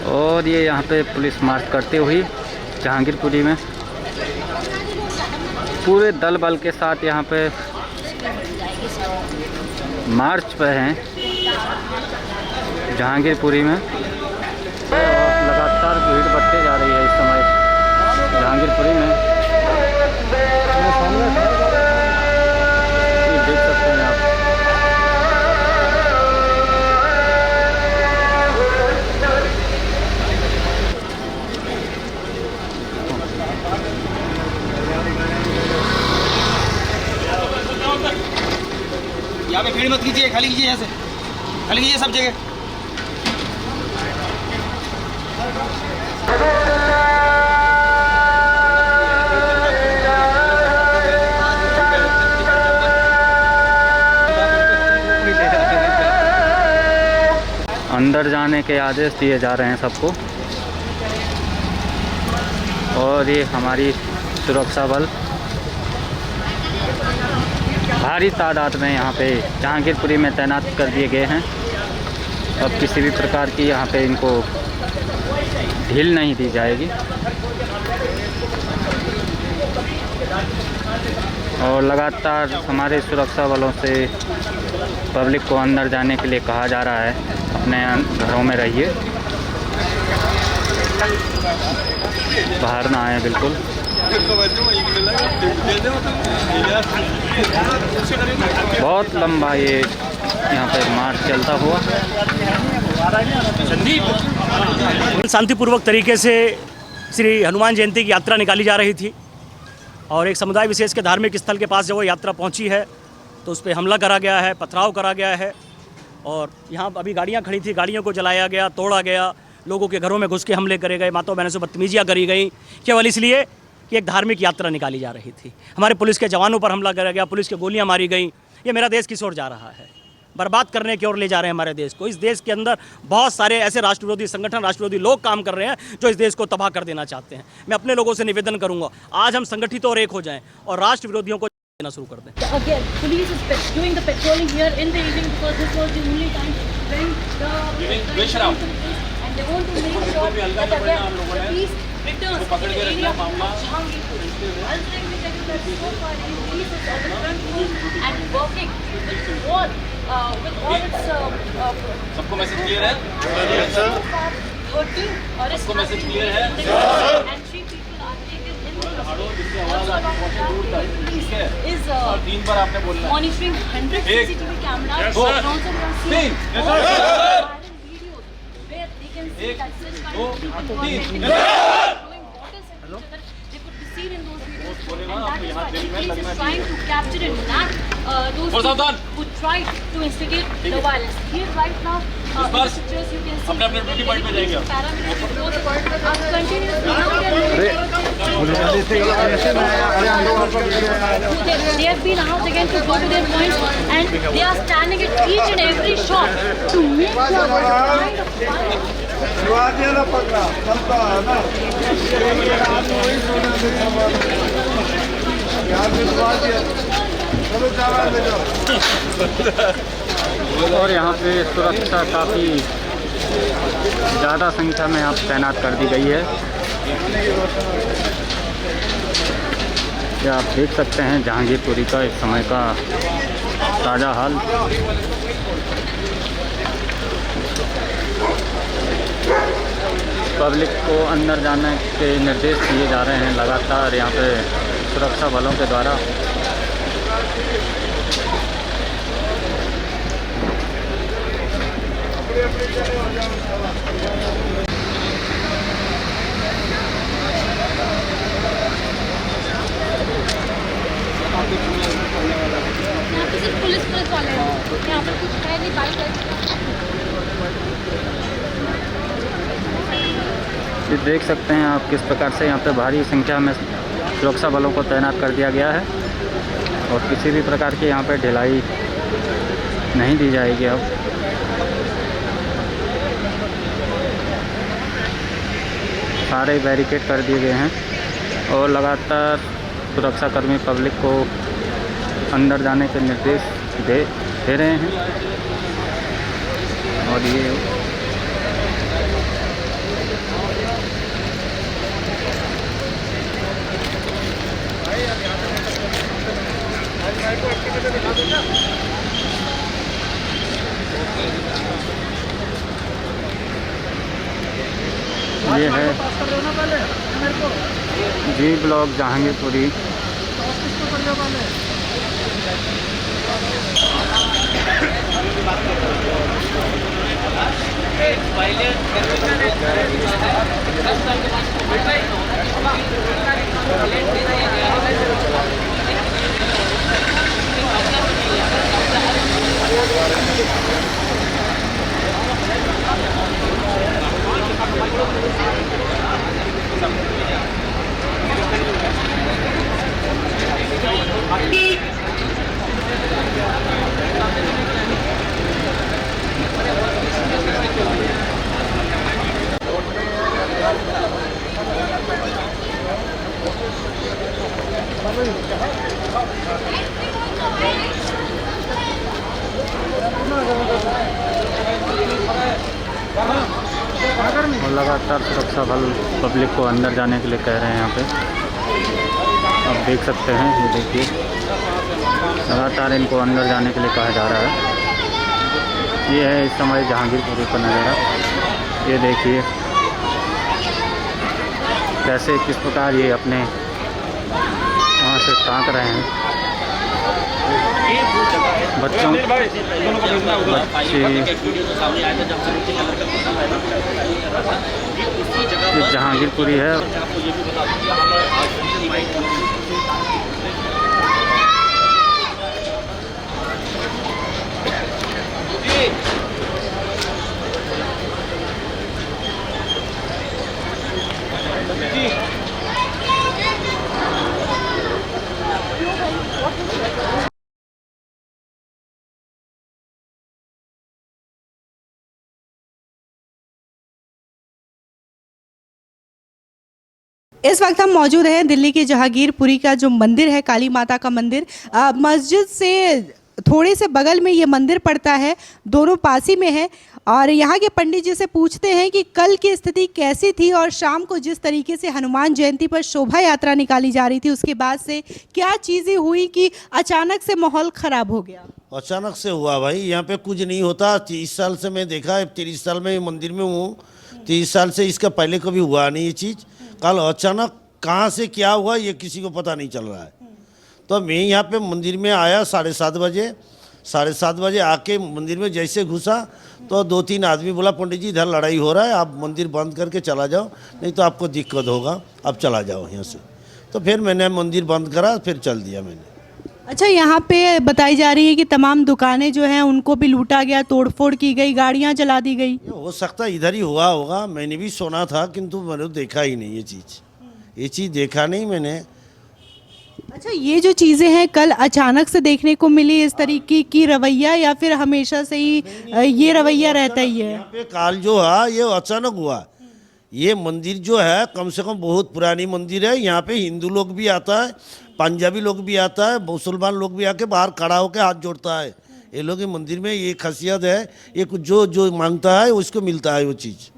और ये यहाँ पे पुलिस मार्च करते हुई जहांगीरपुरी में पूरे दल बल के साथ यहाँ पे मार्च पे हैं जहांगीरपुरी में। लगातार भीड़ बढ़ती जा रही है इस समय जहांगीरपुरी में। ये देख सकते हैं आप। यहाँ पे भीड़ मत कीजिए, खाली कीजिए, ऐसे खाली कीजिए सब जगह। अंदर जाने के आदेश दिए जा रहे हैं सबको। और ये हमारी सुरक्षा बल भारी तादाद में यहाँ पे जहांगीरपुरी में तैनात कर दिए गए हैं। अब किसी भी प्रकार की यहाँ पे इनको ढील नहीं दी जाएगी। और लगातार हमारे सुरक्षा बलों से पब्लिक को अंदर जाने के लिए कहा जा रहा है, अपने घरों में रहिए, बाहर ना आए बिल्कुल। बहुत लंबा ये यहाँ पे मार्च चलता हुआ। शांतिपूर्वक तरीके से श्री हनुमान जयंती की यात्रा निकाली जा रही थी और एक समुदाय विशेष के धार्मिक स्थल के पास जब वो यात्रा पहुंची है तो उस पर हमला करा गया है, पथराव करा गया है। और यहाँ अभी गाड़ियाँ खड़ी थी, गाड़ियों को जलाया गया, तोड़ा गया, लोगों के घरों में घुस के हमले करे गए, माताओं बहनों से बदतमीजियाँ करी गई, केवल इसलिए कि एक धार्मिक यात्रा निकाली जा रही थी। हमारे पुलिस के जवानों पर हमला करा गया, पुलिस की गोलियां मारी गई। ये मेरा देश किस ओर जा रहा है? बर्बाद करने की ओर ले जा रहे हैं हमारे देश को। इस देश के अंदर बहुत सारे ऐसे राष्ट्र विरोधी संगठन, राष्ट्र विरोधी लोग काम कर रहे हैं जो इस देश को तबाह कर देना चाहते हैं। मैं अपने लोगों से निवेदन करूंगा, आज हम संगठित और एक हो जाएं और राष्ट्र विरोधियों को देना शुरू कर दें। Again, police is doing the patrolling here in the evening because this was the only time when and they want to make sure that again the peace returns to the area of Jahangirpur. One thing which I can tell you so far is police is on the front foot and working with all its सबको message clear है? Yes, sir. 13 arrests have been made and 3 people are taken in the custody. Also along with that, the police is monitoring 100 CCTV cameras around videos where they can see that such kind of people who are making throwing bottles at each other. They could be seen in those videos, and that is why the police is trying to capture and nab those people who tried to instigate the violence. Here right now, in the pictures you can see paramilitary forces are continuously they have been asked again to go to their points and they are standing at each and every shop to make sure what kind of violence. और यहाँ पे सुरक्षा काफ़ी ज़्यादा संख्या में यहाँ तैनात कर दी गई है। ये आप देख सकते हैं जहांगीरपुरी का इस समय का ताज़ा हाल। पब्लिक को अंदर जाने के निर्देश दिए जा रहे हैं लगातार यहाँ पे सुरक्षा बलों के द्वारा। यहाँ पे सिर्फ पुलिस वाले हैं, यहाँ पर कुछ है नहीं, बाइक है। ये देख सकते हैं आप किस प्रकार से यहाँ पे भारी संख्या में सुरक्षा बलों को तैनात कर दिया गया है और किसी भी प्रकार की यहाँ पे ढिलाई नहीं दी जाएगी। अब सारे बैरिकेड कर दिए गए हैं और लगातार सुरक्षाकर्मी पब्लिक को अंदर जाने के निर्देश दे रहे हैं। और ये ये है जी ब्लॉक जहांगीरपुरी। और लगातार सुरक्षा बल पब्लिक को अंदर जाने के लिए कह रहे हैं। यहाँ पे आप देख सकते हैं, ये देखिए लगातार इनको अंदर जाने के लिए कहा जा रहा है। ये है इस समय जहांगीरपुरी का नज़ारा। ये देखिए कैसे किस प्रकार ये अपने वहाँ से ताक रहे हैं। बच्चों ये जहांगीरपुरी है। इस वक्त हम मौजूद हैं दिल्ली के जहांगीरपुरी का जो मंदिर है, काली माता का मंदिर। मस्जिद से थोड़े से बगल में ये मंदिर पड़ता है, दोनों पास ही में है। और यहाँ के पंडित जी से पूछते हैं कि कल की स्थिति कैसी थी और शाम को जिस तरीके से हनुमान जयंती पर शोभा यात्रा निकाली जा रही थी उसके बाद से क्या चीज़ें हुई कि अचानक से माहौल ख़राब हो गया। अचानक से हुआ भाई, यहाँ पे कुछ नहीं होता। 30 साल से मैं देखा है, 30 साल में मंदिर में हूँ, 30 साल से इसका पहले कभी हुआ नहीं ये चीज़। कल अचानक कहाँ से क्या हुआ ये किसी को पता नहीं चल रहा है। तो मैं यहाँ पे मंदिर में आया 7:30 बजे। 7:30 बजे आके मंदिर में जैसे घुसा तो 2-3 आदमी बोला पंडित जी इधर लड़ाई हो रहा है, आप मंदिर बंद करके चला जाओ, नहीं तो आपको दिक्कत होगा, आप चला जाओ यहाँ से। तो फिर मैंने मंदिर बंद करा, फिर चल दिया मैंने। अच्छा, यहाँ पे बताई जा रही है कि तमाम दुकानें जो हैं उनको भी लूटा गया, तोड़फोड़ की गई, गाड़ियाँ जला दी गई। हो सकता है इधर ही हुआ होगा, मैंने भी सुना था किंतु मैंने देखा ही नहीं ये चीज़ देखा नहीं मैंने। अच्छा, ये जो चीज़ें हैं कल अचानक से देखने को मिली, इस तरीके की रवैया या फिर हमेशा से ही ये रवैया रहता ही है? यहाँ पे काल जो है ये अचानक हुआ। ये मंदिर जो है कम से कम बहुत पुरानी मंदिर है। यहाँ पे हिंदू लोग भी आता है, पंजाबी लोग भी आता है, मुसलमान लोग भी आके बाहर खड़ा होकर हाथ जोड़ता है। ये लोग के मंदिर में ये खासियत है, ये कुछ जो मांगता है उसको मिलता है वो चीज़।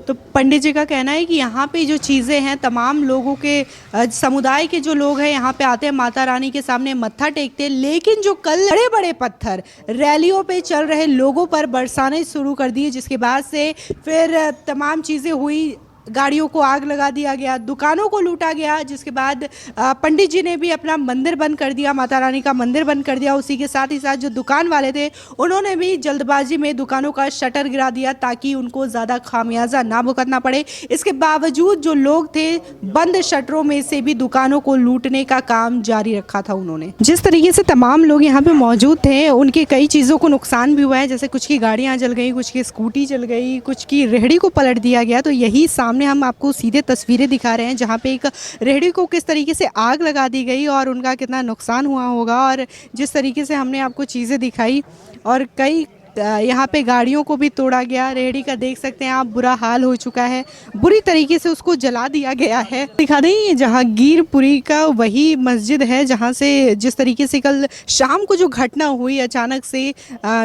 तो पंडित जी का कहना है कि यहाँ पे जो चीज़ें हैं तमाम लोगों के समुदाय के जो लोग हैं यहाँ पे आते हैं, माता रानी के सामने मत्था टेकते हैं, लेकिन जो कल बड़े बड़े पत्थर रैलियों पे चल रहे लोगों पर बरसाने शुरू कर दिए, जिसके बाद से फिर तमाम चीज़ें हुई। गाड़ियों को आग लगा दिया गया, दुकानों को लूटा गया, जिसके बाद पंडित जी ने भी अपना मंदिर बंद कर दिया, माता रानी का मंदिर बंद कर दिया। उसी के साथ ही साथ जो दुकान वाले थे उन्होंने भी जल्दबाजी में दुकानों का शटर गिरा दिया ताकि उनको ज़्यादा खामियाजा ना भुगतना पड़े। इसके बावजूद जो लोग थे बंद शटरों में से भी दुकानों को लूटने का काम जारी रखा था उन्होंने। जिस तरीके से तमाम लोग यहाँ पे मौजूद थे उनके कई चीज़ों को नुकसान भी हुआ है, जैसे कुछ की गाड़ियाँ जल गई, कुछ की स्कूटी जल गई, कुछ की रेहड़ी को पलट दिया गया। तो यही सामने हम आपको सीधे तस्वीरें दिखा रहे हैं जहां पे एक रेहड़ी को किस तरीके से आग लगा दी गई और उनका कितना नुकसान हुआ होगा। और जिस तरीके से हमने आपको चीज़ें दिखाई और कई यहाँ पे गाड़ियों को भी तोड़ा गया, रेहड़ी का देख सकते हैं आप बुरा हाल हो चुका है, बुरी तरीके से उसको जला दिया गया है। दिखा दें ये जहांगीरपुरी का वही मस्जिद है जहाँ से जिस तरीके से कल शाम को जो घटना हुई, अचानक से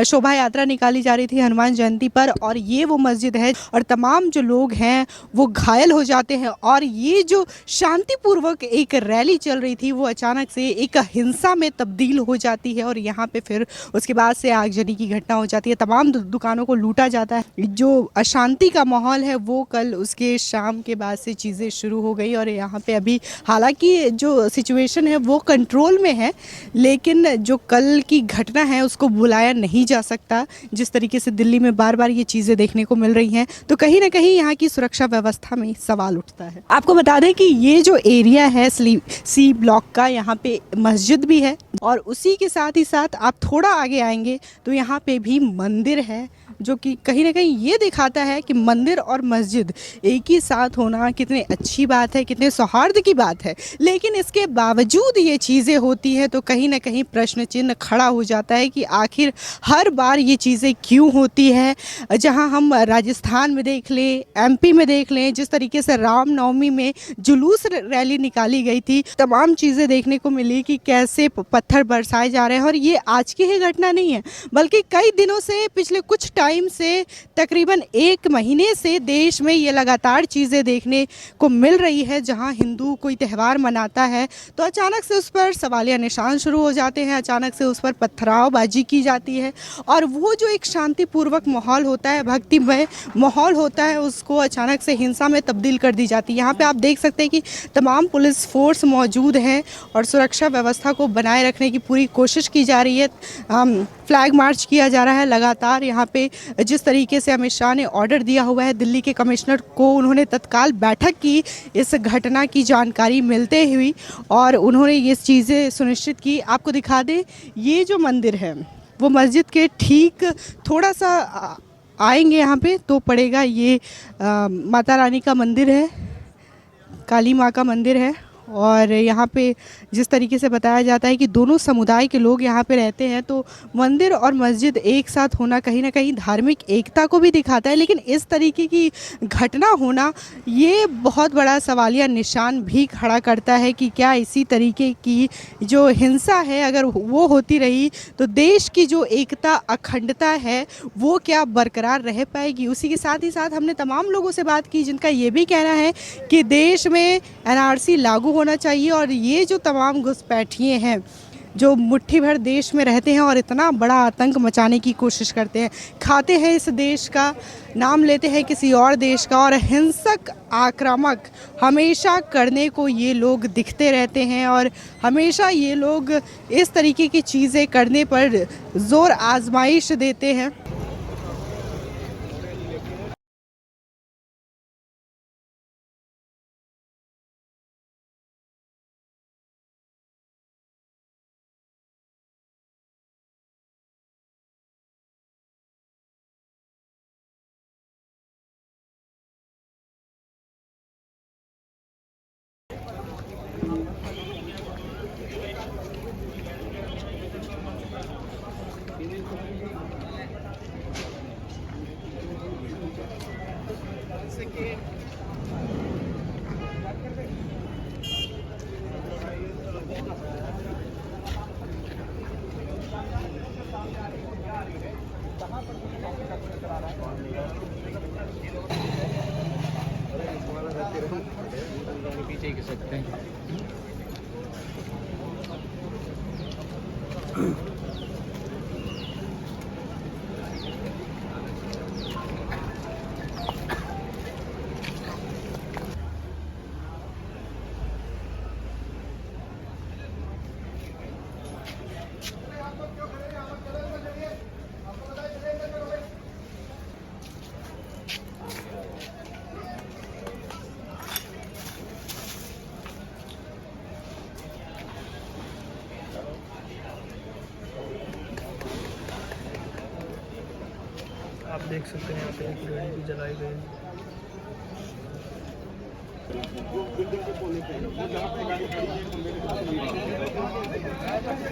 शोभा यात्रा निकाली जा रही थी हनुमान जयंती पर, और ये वो मस्जिद है और तमाम जो लोग हैं वो घायल हो जाते हैं। और ये जो शांतिपूर्वक एक रैली चल रही थी वो अचानक से एक हिंसा में तब्दील हो जाती है और यहाँ पे फिर उसके बाद से आगजनी की घटना हो जाती है। जाती है, तमाम दुकानों को लूटा जाता है। जो अशांति का माहौल है वो कल उसके शाम के बाद से चीज़ें शुरू हो गई और यहाँ पे अभी हालांकि जो सिचुएशन है वो कंट्रोल में है, लेकिन जो कल की घटना है उसको बुलाया नहीं जा सकता। जिस तरीके से दिल्ली में बार बार ये चीज़ें देखने को मिल रही हैं तो कहीं ना कहीं यहाँ की सुरक्षा व्यवस्था में सवाल उठता है। आपको बता दें कि ये जो एरिया है सी ब्लॉक का, यहाँ पे मस्जिद भी है और उसी के साथ ही साथ आप थोड़ा आगे आएंगे तो यहाँ पे भी मंदिर है, जो कि कहीं ना कहीं ये दिखाता है कि मंदिर और मस्जिद एक ही साथ होना कितनी अच्छी बात है, कितने सौहार्द की बात है। लेकिन इसके बावजूद ये चीज़ें होती हैं तो कहीं ना कहीं प्रश्न चिन्ह खड़ा हो जाता है कि आखिर हर बार ये चीज़ें क्यों होती है। जहां हम राजस्थान में देख लें, एमपी में देख लें, जिस तरीके से रामनवमी में जुलूस रैली निकाली गई थी, तमाम चीज़ें देखने को मिली कि कैसे पत्थर बरसाए जा रहे हैं। और ये आज की ही घटना नहीं है, बल्कि कई दिनों से, पिछले कुछ टाइम से, तकरीबन 1 महीने से देश में ये लगातार चीज़ें देखने को मिल रही है। जहां हिंदू कोई त्यौहार मनाता है तो अचानक से उस पर सवालिया निशान शुरू हो जाते हैं, अचानक से उस पर पत्थरावबाजी की जाती है और वो जो एक शांतिपूर्वक माहौल होता है, भक्तिमय माहौल होता है, उसको अचानक से हिंसा में तब्दील कर दी जाती है। यहाँ पे आप देख सकते हैं कि तमाम पुलिस फोर्स मौजूद हैं और सुरक्षा व्यवस्था को बनाए रखने की पूरी कोशिश की जा रही है। फ्लैग मार्च किया जा रहा है लगातार। यहाँ पे जिस तरीके से अमित शाह ने ऑर्डर दिया हुआ है दिल्ली के कमिश्नर को, उन्होंने तत्काल बैठक की इस घटना की जानकारी मिलते हुई और उन्होंने ये चीज़ें सुनिश्चित की। आपको दिखा दें, ये जो मंदिर है वो मस्जिद के ठीक थोड़ा सा आएंगे यहाँ पे तो पड़ेगा ये माता रानी का मंदिर है, काली माँ का मंदिर है। और यहाँ पे जिस तरीके से बताया जाता है कि दोनों समुदाय के लोग यहाँ पे रहते हैं तो मंदिर और मस्जिद एक साथ होना कहीं ना कहीं धार्मिक एकता को भी दिखाता है। लेकिन इस तरीके की घटना होना ये बहुत बड़ा सवालिया निशान भी खड़ा करता है कि क्या इसी तरीके की जो हिंसा है अगर वो होती रही तो देश की जो एकता, अखंडता है वो क्या बरकरार रह पाएगी। उसी के साथ ही साथ हमने तमाम लोगों से बात की जिनका ये भी कहना है कि देश में एनआरसी लागू होना चाहिए और ये जो तमाम घुसपैठिए हैं जो मुट्ठी भर देश में रहते हैं और इतना बड़ा आतंक मचाने की कोशिश करते हैं, खाते हैं इस देश का, नाम लेते हैं किसी और देश का और हिंसक आक्रामक हमेशा करने को ये लोग दिखते रहते हैं और हमेशा ये लोग इस तरीके की चीज़ें करने पर जोर आजमाइश देते हैं। पीछे ही सकते हैं। आप देख सकते हैं यहाँ पे एक रेडी भी जलाई गई है।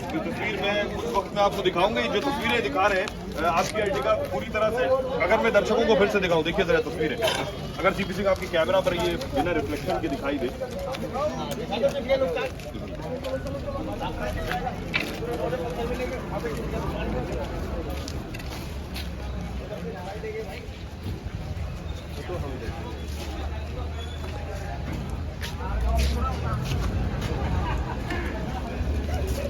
जो तस्वीर मैं उस वक्त में आपको दिखाऊंगा, जो तस्वीरें दिखा रहे हैं आपकी आईडी का पूरी तरह से, अगर मैं दर्शकों को फिर से दिखाऊं, देखिए जरा तस्वीरें, अगर सीपी सिंह आपके कैमरा पर ये बिना रिफ्लेक्शन के दिखाई दे, तो हम